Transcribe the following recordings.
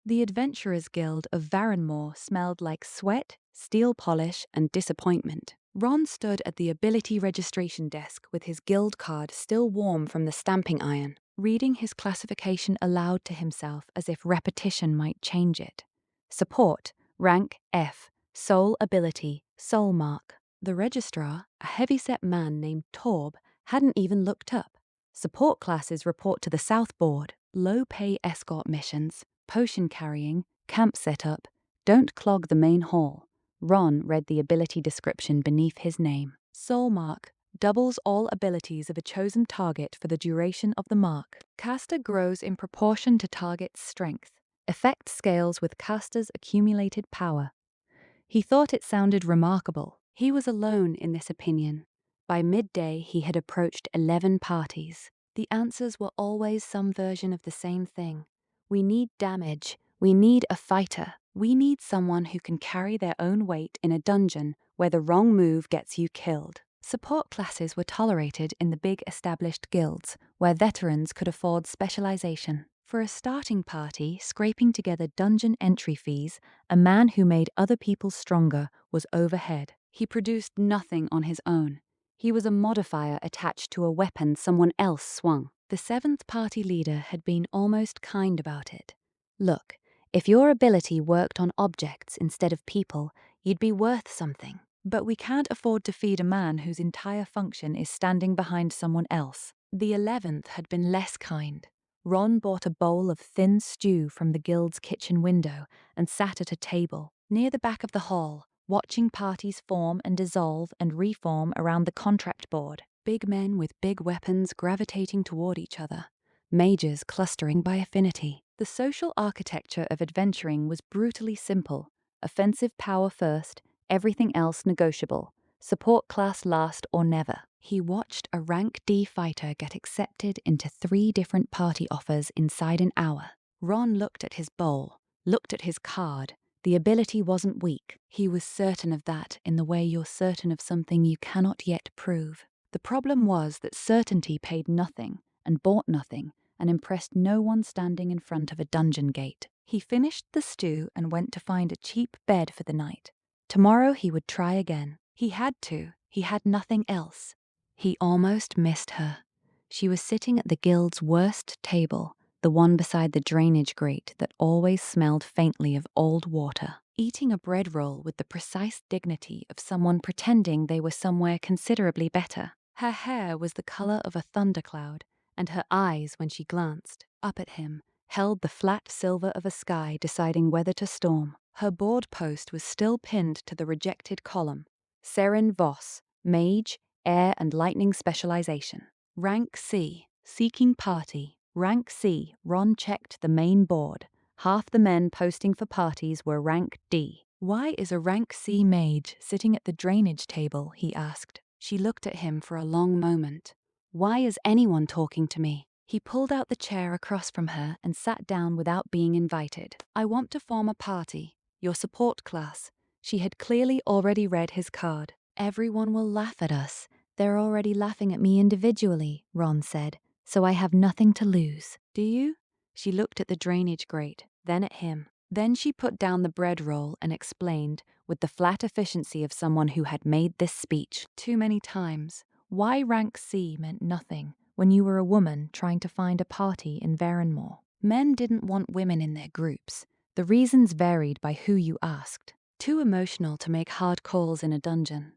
The Adventurers Guild of Varanmore smelled like sweat, steel polish, and disappointment. Ron stood at the ability registration desk with his guild card still warm from the stamping iron, reading his classification aloud to himself as if repetition might change it. Support, rank F, soul ability, soul mark. The registrar, a heavyset man named Torb, hadn't even looked up. Support classes report to the South Board, low-pay escort missions, potion carrying, camp setup, don't clog the main hall. Ron read the ability description beneath his name. Soul Mark doubles all abilities of a chosen target for the duration of the mark. Caster grows in proportion to target's strength. Effect scales with caster's accumulated power. He thought it sounded remarkable. He was alone in this opinion. By midday, he had approached 11 parties. The answers were always some version of the same thing. We need damage. We need a fighter. We need someone who can carry their own weight in a dungeon where the wrong move gets you killed. Support classes were tolerated in the big established guilds, where veterans could afford specialization. For a starting party, scraping together dungeon entry fees, a man who made other people stronger was overhead. He produced nothing on his own. He was a modifier attached to a weapon someone else swung. The seventh party leader had been almost kind about it. Look, if your ability worked on objects instead of people, you'd be worth something. But we can't afford to feed a man whose entire function is standing behind someone else. The 11th had been less kind. Ron bought a bowl of thin stew from the guild's kitchen window and sat at a table near the back of the hall, watching parties form and dissolve and reform around the contract board. Big men with big weapons gravitating toward each other. Mages clustering by affinity. The social architecture of adventuring was brutally simple. Offensive power first, everything else negotiable. Support class last or never. He watched a rank D fighter get accepted into 3 different party offers inside an hour. Ron looked at his bowl, looked at his card. The ability wasn't weak. He was certain of that in the way you're certain of something you cannot yet prove. The problem was that certainty paid nothing and bought nothing and impressed no one standing in front of a dungeon gate. He finished the stew and went to find a cheap bed for the night. Tomorrow he would try again. He had to. He had nothing else. He almost missed her. She was sitting at the guild's worst table, the one beside the drainage grate that always smelled faintly of old water, eating a bread roll with the precise dignity of someone pretending they were somewhere considerably better. Her hair was the color of a thundercloud, and her eyes, when she glanced up at him, held the flat silver of a sky deciding whether to storm. Her board post was still pinned to the rejected column. Seren Voss, Mage, Air and Lightning Specialization. Rank C, Seeking Party. Rank C, Ron checked the main board. Half the men posting for parties were rank D. Why is a rank C mage sitting at the drainage table, he asked. She looked at him for a long moment. Why is anyone talking to me? He pulled out the chair across from her and sat down without being invited. I want to form a party. Your support class. She had clearly already read his card. Everyone will laugh at us. They're already laughing at me individually, Ron said, so I have nothing to lose. Do you? She looked at the drainage grate, then at him. Then she put down the bread roll and explained, with the flat efficiency of someone who had made this speech too many times, why rank C meant nothing when you were a woman trying to find a party in Varanmore. Men didn't want women in their groups. The reasons varied by who you asked. Too emotional to make hard calls in a dungeon.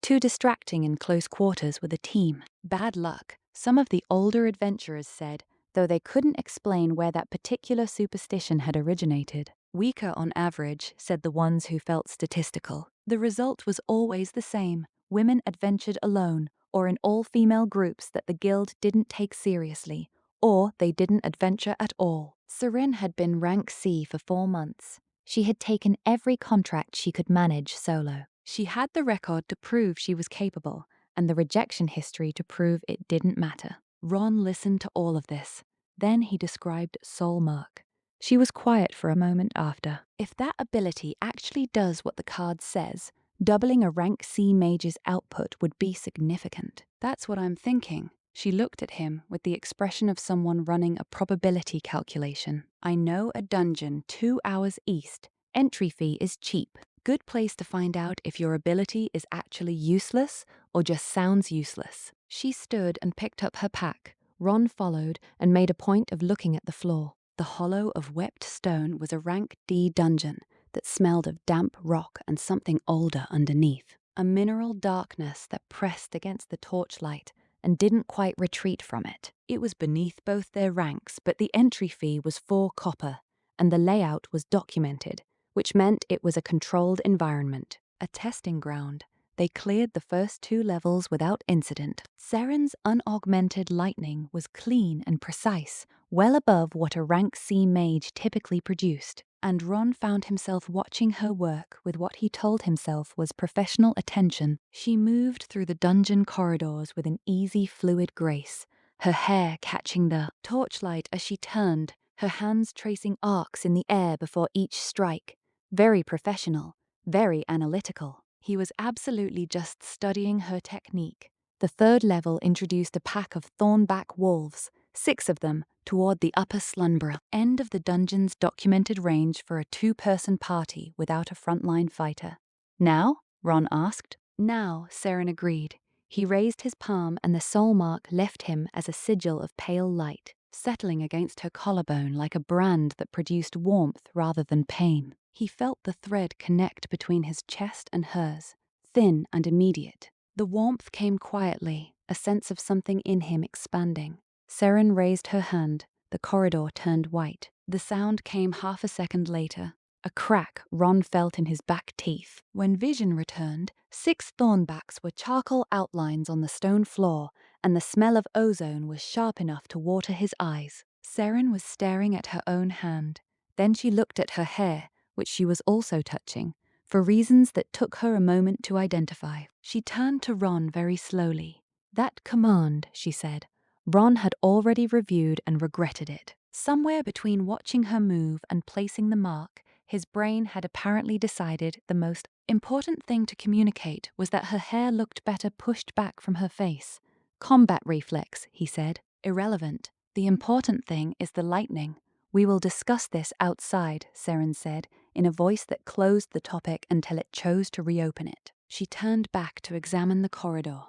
Too distracting in close quarters with a team. Bad luck, some of the older adventurers said, though they couldn't explain where that particular superstition had originated. Weaker on average, said the ones who felt statistical. The result was always the same. Women adventured alone, or in all-female groups that the guild didn't take seriously, or they didn't adventure at all. Seren had been rank C for 4 months. She had taken every contract she could manage solo. She had the record to prove she was capable, and the rejection history to prove it didn't matter. Ron listened to all of this. Then he described Soul Mark. She was quiet for a moment after. If that ability actually does what the card says, doubling a rank C mage's output would be significant. That's what I'm thinking. She looked at him with the expression of someone running a probability calculation. I know a dungeon 2 hours east. Entry fee is cheap. Good place to find out if your ability is actually useless or just sounds useless. She stood and picked up her pack. Ron followed and made a point of looking at the floor. The hollow of wept stone was a rank D dungeon that smelled of damp rock and something older underneath. A mineral darkness that pressed against the torchlight and didn't quite retreat from it. It was beneath both their ranks, but the entry fee was 4 copper, and the layout was documented, which meant it was a controlled environment, a testing ground. They cleared the first 2 levels without incident. Seren's unaugmented lightning was clean and precise, well above what a rank C mage typically produced, and Ron found himself watching her work with what he told himself was professional attention. She moved through the dungeon corridors with an easy, fluid grace, her hair catching the torchlight as she turned, her hands tracing arcs in the air before each strike. Very professional, very analytical. He was absolutely just studying her technique. The 3rd level introduced a pack of thornback wolves, 6 of them, toward the upper slumber end of the dungeon's documented range for a 2-person party without a frontline fighter. Now? Ron asked. Now, Seren agreed. He raised his palm and the soul mark left him as a sigil of pale light, settling against her collarbone like a brand that produced warmth rather than pain. He felt the thread connect between his chest and hers, thin and immediate. The warmth came quietly, a sense of something in him expanding. Seren raised her hand. The corridor turned white. The sound came half a second later. A crack Ron felt in his back teeth. When vision returned, 6 thornbacks were charcoal outlines on the stone floor, and the smell of ozone was sharp enough to water his eyes. Seren was staring at her own hand. Then she looked at her hair, which she was also touching, for reasons that took her a moment to identify. She turned to Ron very slowly. That command, she said. Ron had already reviewed and regretted it. Somewhere between watching her move and placing the mark, his brain had apparently decided the most important thing to communicate was that her hair looked better pushed back from her face. Combat reflex, he said. Irrelevant. The important thing is the lightning. We will discuss this outside, Seren said, in a voice that closed the topic until it chose to reopen it. She turned back to examine the corridor.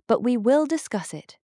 But we will discuss it.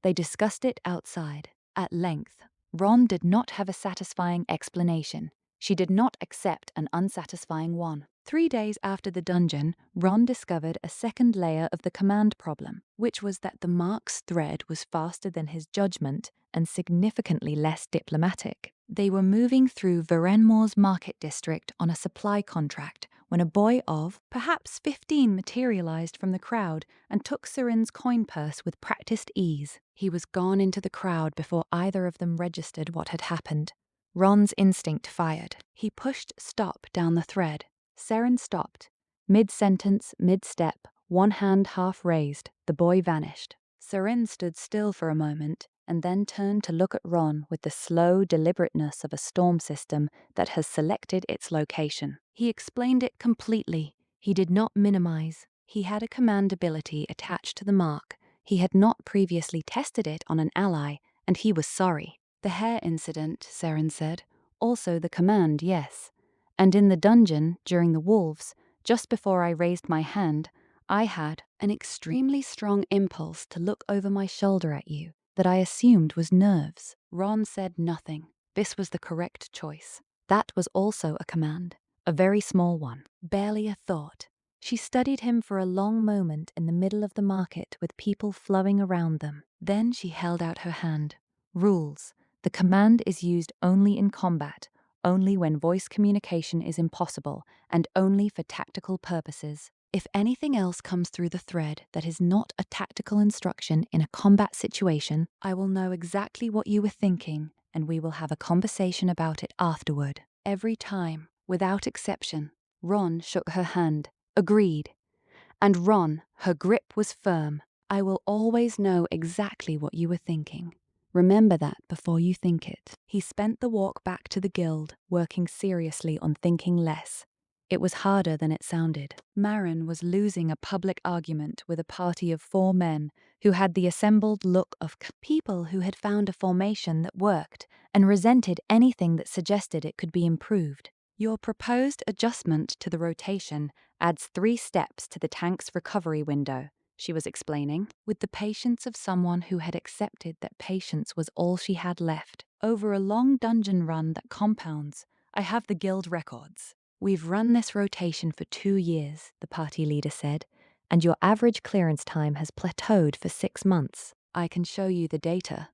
They discussed it outside, at length. Ron did not have a satisfying explanation. She did not accept an unsatisfying one. 3 days after the dungeon, Ron discovered a second layer of the command problem, which was that the mark's thread was faster than his judgment and significantly less diplomatic. They were moving through Varenmore's market district on a supply contract when a boy of perhaps 15 materialized from the crowd and took Seren's coin purse with practiced ease. He was gone into the crowd before either of them registered what had happened. Ron's instinct fired. He pushed stop down the thread. Seren stopped. Mid-sentence, mid-step, one hand half raised, the boy vanished. Seren stood still for a moment and then turned to look at Ron with the slow deliberateness of a storm system that has selected its location. He explained it completely. He did not minimize. He had a command ability attached to the mark. He had not previously tested it on an ally, and he was sorry. The hair incident, Seren said. Also the command, yes. And in the dungeon, during the wolves, just before I raised my hand, I had an extremely strong impulse to look over my shoulder at you that I assumed was nerves. Ron said nothing. This was the correct choice. That was also a command, a very small one, barely a thought. She studied him for a long moment in the middle of the market with people flowing around them. Then she held out her hand. Rules. The command is used only in combat, only when voice communication is impossible, and only for tactical purposes. If anything else comes through the thread that is not a tactical instruction in a combat situation, I will know exactly what you were thinking, and we will have a conversation about it afterward. Every time, without exception, Ron shook her hand. Agreed. And Ron, her grip was firm. I will always know exactly what you were thinking. Remember that before you think it. He spent the walk back to the guild, working seriously on thinking less. It was harder than it sounded. Marin was losing a public argument with a party of 4 men who had the assembled look of people who had found a formation that worked and resented anything that suggested it could be improved. Your proposed adjustment to the rotation adds 3 steps to the tank's recovery window, she was explaining, with the patience of someone who had accepted that patience was all she had left. Over a long dungeon run that compounds, I have the guild records. We've run this rotation for 2 years, the party leader said, and your average clearance time has plateaued for 6 months. I can show you the data.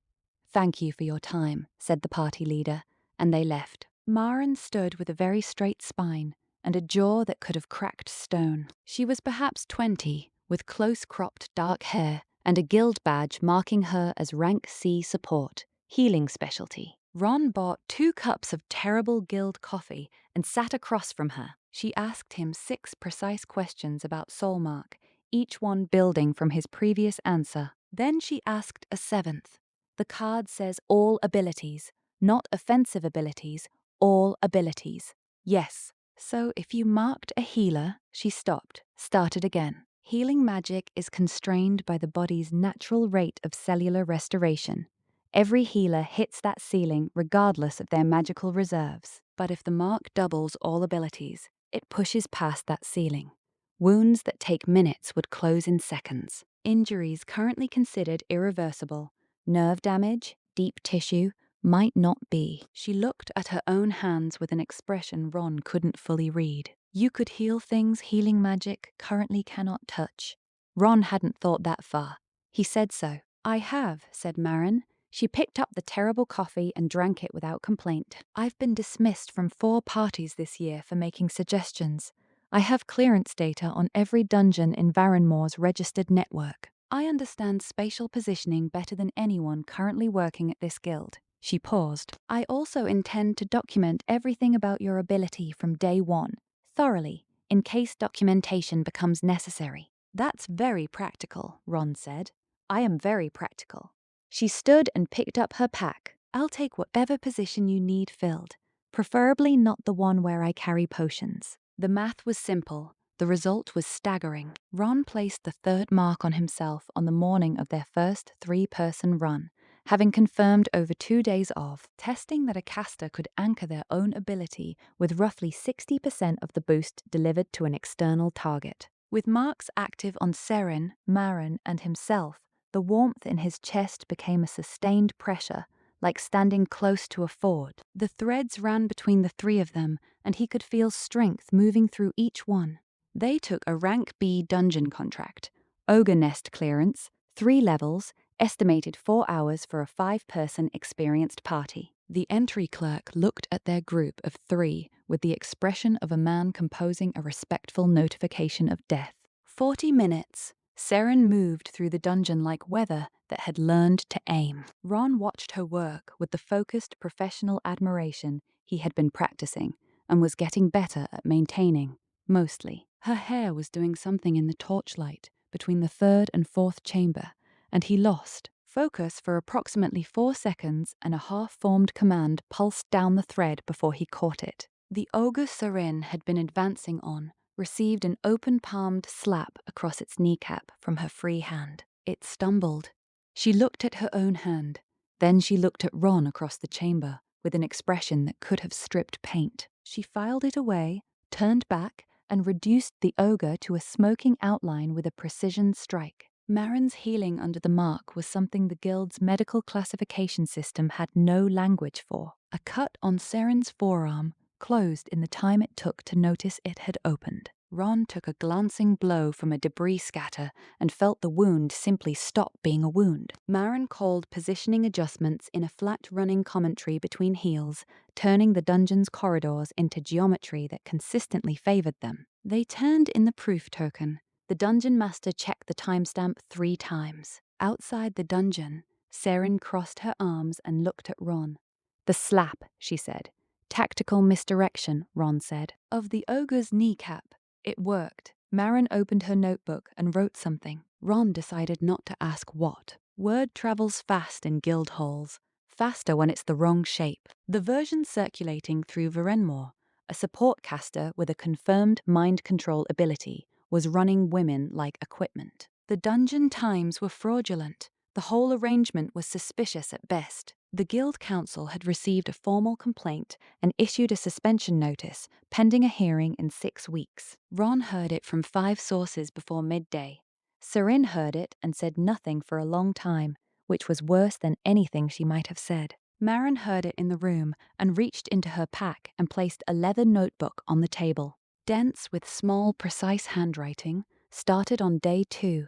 Thank you for your time, said the party leader, and they left. Marin stood with a very straight spine and a jaw that could have cracked stone. She was perhaps 20, with close-cropped dark hair and a guild badge marking her as Rank C support, healing specialty. Ron bought 2 cups of terrible guild coffee and sat across from her. She asked him 6 precise questions about Soulmark, each one building from his previous answer. Then she asked a 7th. The card says all abilities, not offensive abilities, all abilities. Yes. So if you marked a healer, she stopped, started again. Healing magic is constrained by the body's natural rate of cellular restoration. Every healer hits that ceiling regardless of their magical reserves. But if the mark doubles all abilities, it pushes past that ceiling. Wounds that take minutes would close in seconds. Injuries currently considered irreversible, nerve damage, deep tissue, might not be. She looked at her own hands with an expression Ron couldn't fully read. You could heal things healing magic currently cannot touch. Ron hadn't thought that far. He said so. I have, said Marin. She picked up the terrible coffee and drank it without complaint. I've been dismissed from 4 parties this year for making suggestions. I have clearance data on every dungeon in Varanmore's registered network. I understand spatial positioning better than anyone currently working at this guild. She paused. I also intend to document everything about your ability from day 1, thoroughly, in case documentation becomes necessary. That's very practical, Ron said. I am very practical. She stood and picked up her pack. I'll take whatever position you need filled, preferably not the one where I carry potions. The math was simple. The result was staggering. Ron placed the 3rd mark on himself on the morning of their first 3-person run, having confirmed over 2 days of testing that a caster could anchor their own ability with roughly 60% of the boost delivered to an external target. With marks active on Seren, Marin, and himself, the warmth in his chest became a sustained pressure, like standing close to a ford. The threads ran between the 3 of them, and he could feel strength moving through each one. They took a Rank B dungeon contract, Ogre Nest clearance, 3 levels, estimated 4 hours for a 5-person experienced party. The entry clerk looked at their group of 3 with the expression of a man composing a respectful notification of death. 40 minutes. Seren moved through the dungeon like weather that had learned to aim. Ron watched her work with the focused professional admiration he had been practicing and was getting better at maintaining, mostly. Her hair was doing something in the torchlight between the 3rd and 4th chamber, and he lost focus for approximately 4 seconds, and a half-formed command pulsed down the thread before he caught it. The ogre Seren had been advancing on, received an open-palmed slap across its kneecap from her free hand. It stumbled. She looked at her own hand. Then she looked at Ron across the chamber with an expression that could have stripped paint. She filed it away, turned back, and reduced the ogre to a smoking outline with a precision strike. Marin's healing under the mark was something the guild's medical classification system had no language for. A cut on Seren's forearm closed in the time it took to notice it had opened. Ron took a glancing blow from a debris scatter and felt the wound simply stop being a wound. Marin called positioning adjustments in a flat-running commentary between heals, turning the dungeon's corridors into geometry that consistently favored them. They turned in the proof token. The dungeon master checked the timestamp 3 times. Outside the dungeon, Seren crossed her arms and looked at Ron. The slap, she said. Tactical misdirection, Ron said. Of the ogre's kneecap. It worked. Marin opened her notebook and wrote something. Ron decided not to ask what. Word travels fast in guild halls. Faster when it's the wrong shape. The version circulating through Varenmore, a support caster with a confirmed mind control ability, was running women like equipment. The dungeon times were fraudulent. The whole arrangement was suspicious at best. The Guild Council had received a formal complaint and issued a suspension notice, pending a hearing in 6 weeks. Ron heard it from 5 sources before midday. Serin heard it and said nothing for a long time, which was worse than anything she might have said. Marin heard it in the room and reached into her pack and placed a leather notebook on the table. Dense with small, precise handwriting, started on day 2.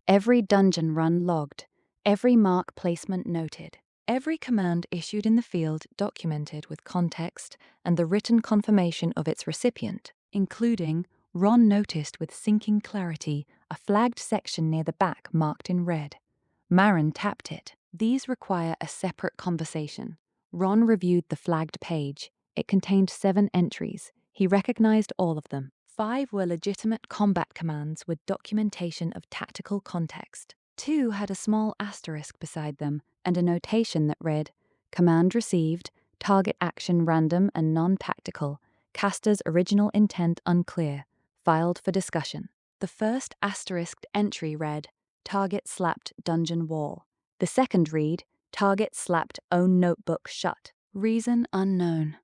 Every dungeon run logged, every mark placement noted, every command issued in the field documented with context and the written confirmation of its recipient, including, Ron noticed with sinking clarity, a flagged section near the back marked in red. Marin tapped it. These require a separate conversation. Ron reviewed the flagged page. It contained 7 entries. He recognized all of them. 5 were legitimate combat commands with documentation of tactical context. 2 had a small asterisk beside them and a notation that read, "Command received, target action random and non-tactical, caster's original intent unclear, filed for discussion." The first asterisked entry read, "Target slapped dungeon wall." The second read, "Target slapped own notebook shut. Reason unknown."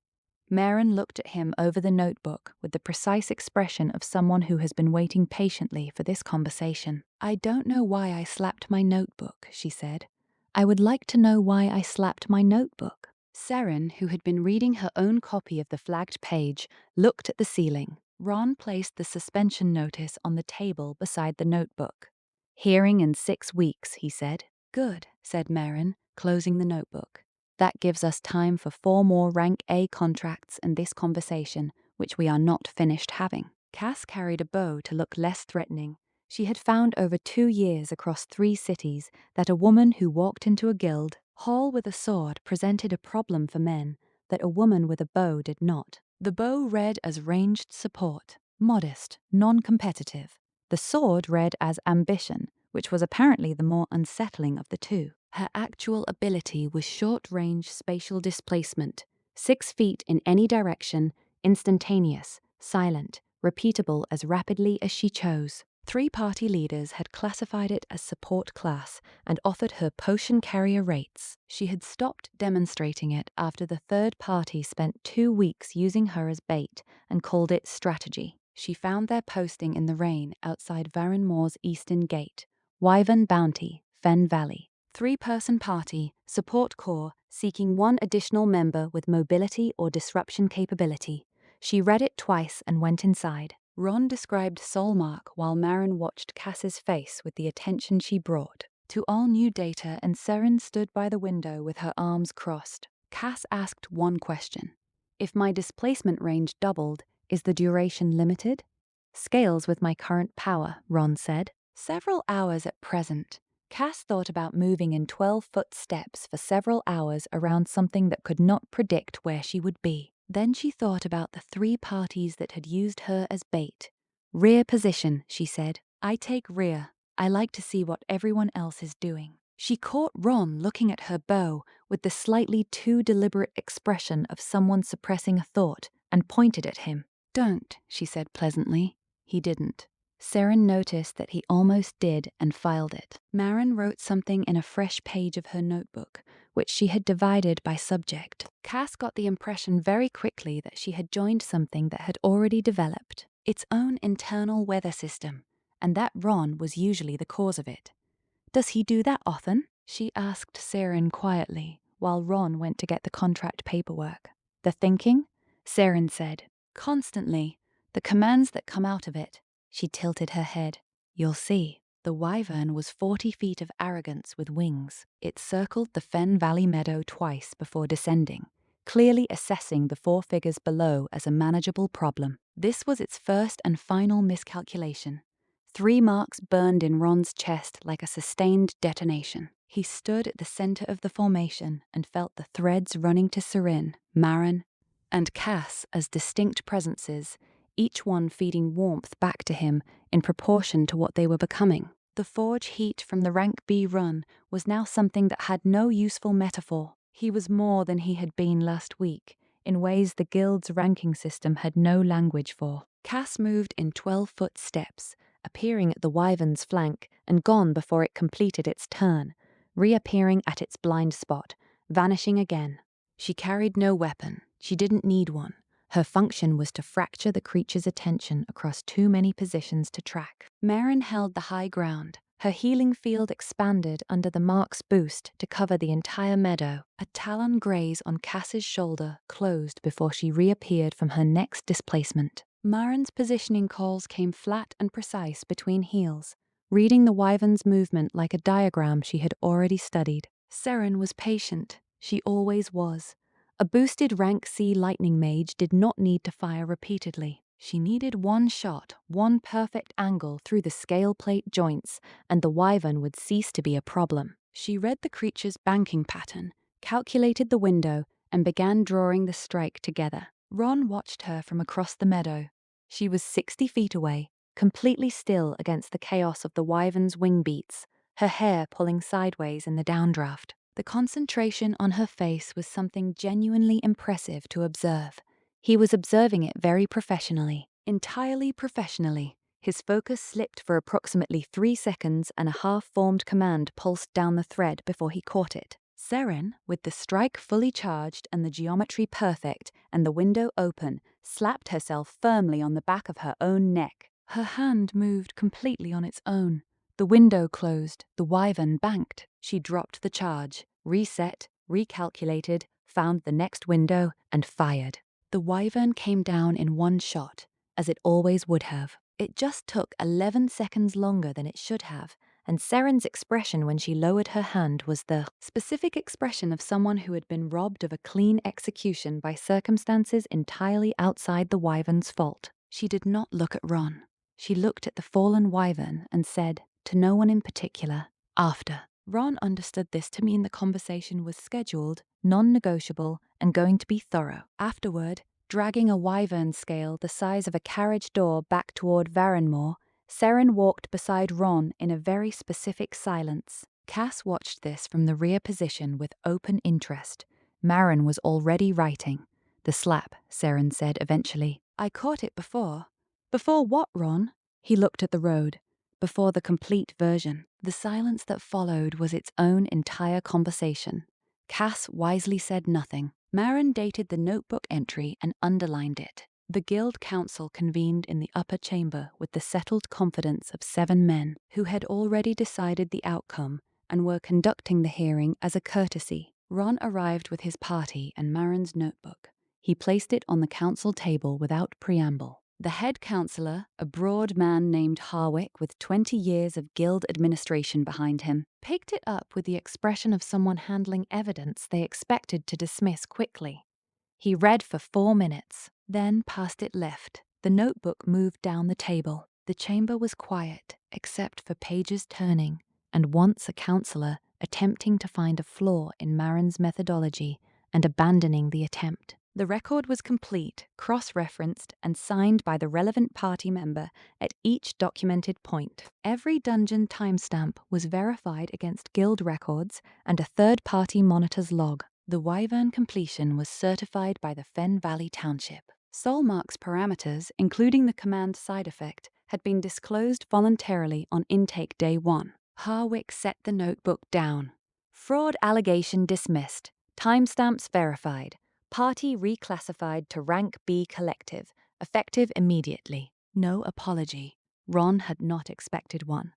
Marin looked at him over the notebook with the precise expression of someone who has been waiting patiently for this conversation. "I don't know why I slapped my notebook," she said. "I would like to know why I slapped my notebook." Serin, who had been reading her own copy of the flagged page, looked at the ceiling. Ron placed the suspension notice on the table beside the notebook. "Hearing in 6 weeks," he said. "Good," said Marin, closing the notebook. "That gives us time for 4 more rank A contracts and this conversation, which we are not finished having." Cass carried a bow to look less threatening. She had found over 2 years across 3 cities that a woman who walked into a guild hall with a sword presented a problem for men that a woman with a bow did not. The bow read as ranged support, modest, non-competitive. The sword read as ambition, which was apparently the more unsettling of the two. Her actual ability was short-range spatial displacement, 6 feet in any direction, instantaneous, silent, repeatable as rapidly as she chose. 3 party leaders had classified it as support class and offered her potion carrier rates. She had stopped demonstrating it after the third party spent 2 weeks using her as bait and called it strategy. She found their posting in the rain outside Varenmoor's eastern gate, Wyvern Bounty, Fen Valley. 3-person party, support corps, seeking 1 additional member with mobility or disruption capability. She read it twice and went inside. Ron described Soulmark while Marin watched Cass's face with the attention she brought. To all new data, and Serin stood by the window with her arms crossed. Cass asked 1 question. "If my displacement range doubled, is the duration limited?" "Scales with my current power," Ron said. "Several hours at present." Cass thought about moving in 12-foot steps for several hours around something that could not predict where she would be. Then she thought about the 3 parties that had used her as bait. "Rear position," she said. "I take rear. I like to see what everyone else is doing." She caught Ron looking at her bow with the slightly too deliberate expression of someone suppressing a thought and pointed at him. "Don't," she said pleasantly. He didn't. Serin noticed that he almost did and filed it. Marin wrote something in a fresh page of her notebook, which she had divided by subject. Cass got the impression very quickly that she had joined something that had already developed, its own internal weather system, and that Ron was usually the cause of it. "Does he do that often?" she asked Serin quietly, while Ron went to get the contract paperwork. "The thinking?" Serin said. "Constantly. The commands that come out of it." She tilted her head. "You'll see." The wyvern was 40 feet of arrogance with wings. It circled the Fen Valley meadow twice before descending, clearly assessing the 4 figures below as a manageable problem. This was its first and final miscalculation. 3 marks burned in Ron's chest like a sustained detonation. He stood at the center of the formation and felt the threads running to Serin, Marin, and Cass as distinct presences, each one feeding warmth back to him in proportion to what they were becoming. The forge heat from the Rank B run was now something that had no useful metaphor. He was more than he had been last week, in ways the guild's ranking system had no language for. Cass moved in 12-foot steps, appearing at the wyvern's flank and gone before it completed its turn, reappearing at its blind spot, vanishing again. She carried no weapon. She didn't need one. Her function was to fracture the creature's attention across too many positions to track. Merrin held the high ground. Her healing field expanded under the mark's boost to cover the entire meadow. A talon graze on Cass's shoulder closed before she reappeared from her next displacement. Merrin's positioning calls came flat and precise between heels, reading the wyvern's movement like a diagram she had already studied. Seren was patient. She always was. A boosted rank C lightning mage did not need to fire repeatedly. She needed one shot, one perfect angle through the scale plate joints, and the wyvern would cease to be a problem. She read the creature's banking pattern, calculated the window, and began drawing the strike together. Ron watched her from across the meadow. She was 60 feet away, completely still against the chaos of the wyvern's wing beats, her hair pulling sideways in the downdraft. The concentration on her face was something genuinely impressive to observe. He was observing it very professionally, entirely professionally. His focus slipped for approximately 3 seconds and a half-formed command pulsed down the thread before he caught it. Seren, with the strike fully charged and the geometry perfect and the window open, slapped herself firmly on the back of her own neck. Her hand moved completely on its own. The window closed, the wyvern banked. She dropped the charge, reset, recalculated, found the next window, and fired. The wyvern came down in one shot, as it always would have. It just took 11 seconds longer than it should have, and Seren's expression when she lowered her hand was the specific expression of someone who had been robbed of a clean execution by circumstances entirely outside the wyvern's fault. She did not look at Ron. She looked at the fallen wyvern and said, to no one in particular, after. Ron understood this to mean the conversation was scheduled, non-negotiable, and going to be thorough. Afterward, dragging a wyvern scale the size of a carriage door back toward Varanmore, Seren walked beside Ron in a very specific silence. Cass watched this from the rear position with open interest. Marin was already writing. The slap, Seren said eventually. I caught it before. Before what, Ron? He looked at the road. Before the complete version. The silence that followed was its own entire conversation. Cass wisely said nothing. Marin dated the notebook entry and underlined it. The guild council convened in the upper chamber with the settled confidence of 7 men who had already decided the outcome and were conducting the hearing as a courtesy. Ron arrived with his party and Marin's notebook. He placed it on the council table without preamble. The head councillor, a broad man named Harwick with 20 years of guild administration behind him, picked it up with the expression of someone handling evidence they expected to dismiss quickly. He read for 4 minutes, then passed it left. The notebook moved down the table. The chamber was quiet, except for pages turning, and once a councillor attempting to find a flaw in Marin's methodology and abandoning the attempt. The record was complete, cross-referenced, and signed by the relevant party member at each documented point. Every dungeon timestamp was verified against guild records and a third-party monitor's log. The wyvern completion was certified by the Fen Valley Township. Soulmark's parameters, including the command side effect, had been disclosed voluntarily on intake day 1. Harwick set the notebook down. Fraud allegation dismissed. Timestamps verified. Party reclassified to rank B collective, effective immediately. No apology. Ron had not expected one.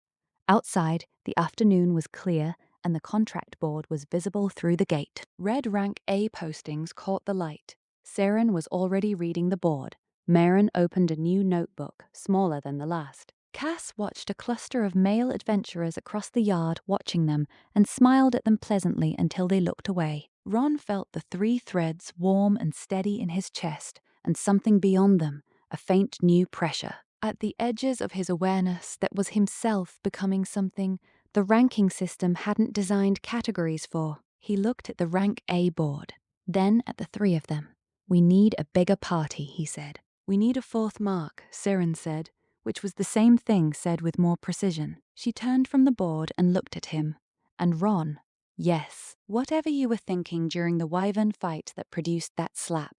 Outside, the afternoon was clear and the contract board was visible through the gate. Red rank A postings caught the light. Seren was already reading the board. Marin opened a new notebook, smaller than the last. Cass watched a cluster of male adventurers across the yard watching them and smiled at them pleasantly until they looked away. Ron felt the 3 threads warm and steady in his chest, and something beyond them, a faint new pressure. At the edges of his awareness that was himself becoming something the ranking system hadn't designed categories for. He looked at the rank A board, then at the 3 of them. We need a bigger party, he said. We need a 4th mark, Seren said, which was the same thing said with more precision. She turned from the board and looked at him. And Ron, yes, whatever you were thinking during the wyvern fight that produced that slap,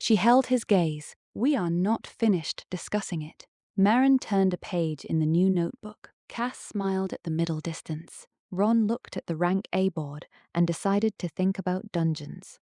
She held his gaze. We are not finished discussing it. Marin turned a page in the new notebook. Cass smiled at the middle distance. Ron looked at the rank A board and decided to think about dungeons.